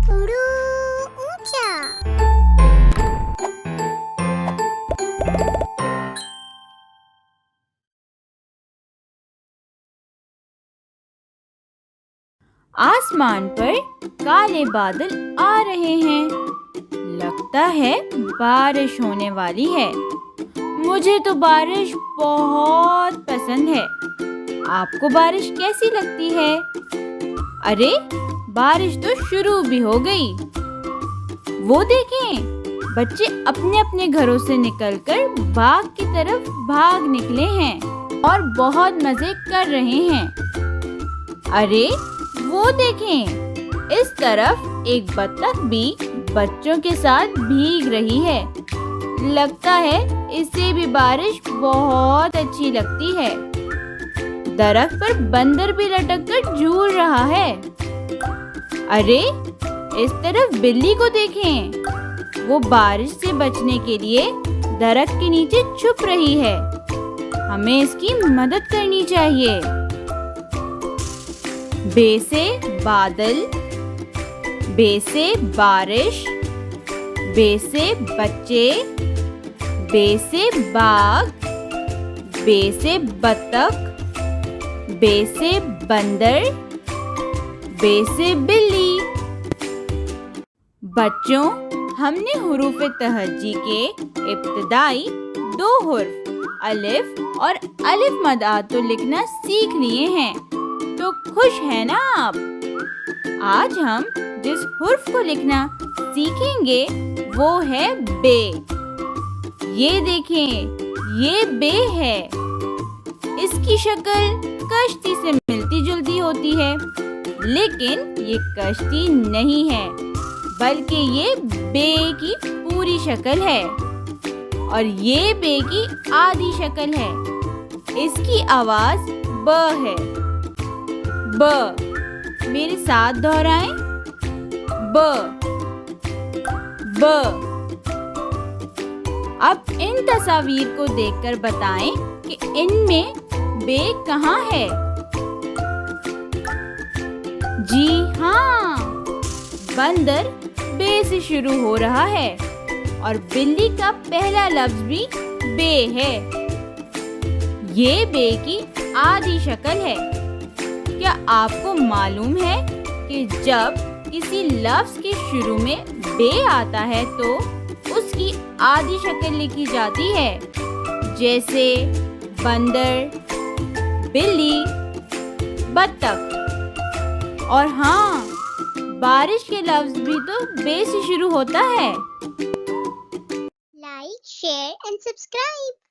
उड़ो ऊंचा। आसमान पर काले बादल आ रहे हैं। लगता है बारिश होने वाली है। मुझे तो बारिश बहुत पसंद है। आपको बारिश कैसी लगती है? अरे, बारिश तो शुरू भी हो गई। वो देखें, बच्चे अपने अपने घरों से निकलकर बाग की तरफ भाग निकले हैं और बहुत मजे कर रहे हैं। अरे, वो देखें, इस तरफ एक बत्तख भी बच्चों के साथ भीग रही है। लगता है इसे भी बारिश बहुत अच्छी लगती है। दरख्त पर बंदर भी लटक कर झूल रहा है। अरे, इस तरफ बिल्ली को देखें, वो बारिश से बचने के लिए दरख्त के नीचे छुप रही है। हमें इसकी मदद करनी चाहिए। बे से बादल, बे से बारिश, बे से बच्चे, बे से बाग, बे से बत्तख, बे से बंदर, बे से बिल्ली। बच्चों, हमने हुरूफ तहज्जी के इब्तिदाई 2 हुर्फ अलिफ और अलिफ मद तो लिखना सीख लिए हैं। तो खुश है ना आप? आज हम जिस हुर्फ को लिखना सीखेंगे वो है बे। ये देखें, ये बे है। इसकी शक्ल कश्ती से मिलती जुलती होती है, लेकिन ये कश्ती नहीं है, बल्कि ये बे की पूरी शक्ल है और ये बे की आधी शक्ल है। इसकी आवाज ब है। ब, मेरे साथ दोहराएं। ब, ब। अब इन तस्वीर को देखकर बताएं कि इनमें बे कहाँ है? जी हाँ, बंदर बे से शुरू हो रहा है और बिल्ली का पहला लफ्ज भी बे है। ये बे की आधी शक्ल है। क्या आपको मालूम है कि जब किसी लफ्ज के शुरू में बे आता है तो उसकी आधी शक्ल लिखी जाती है, जैसे बंदर, बिल्ली, बत्तख। और हाँ, बारिश के लफ्ज भी तो बे से शुरू होता है। Like, share and subscribe.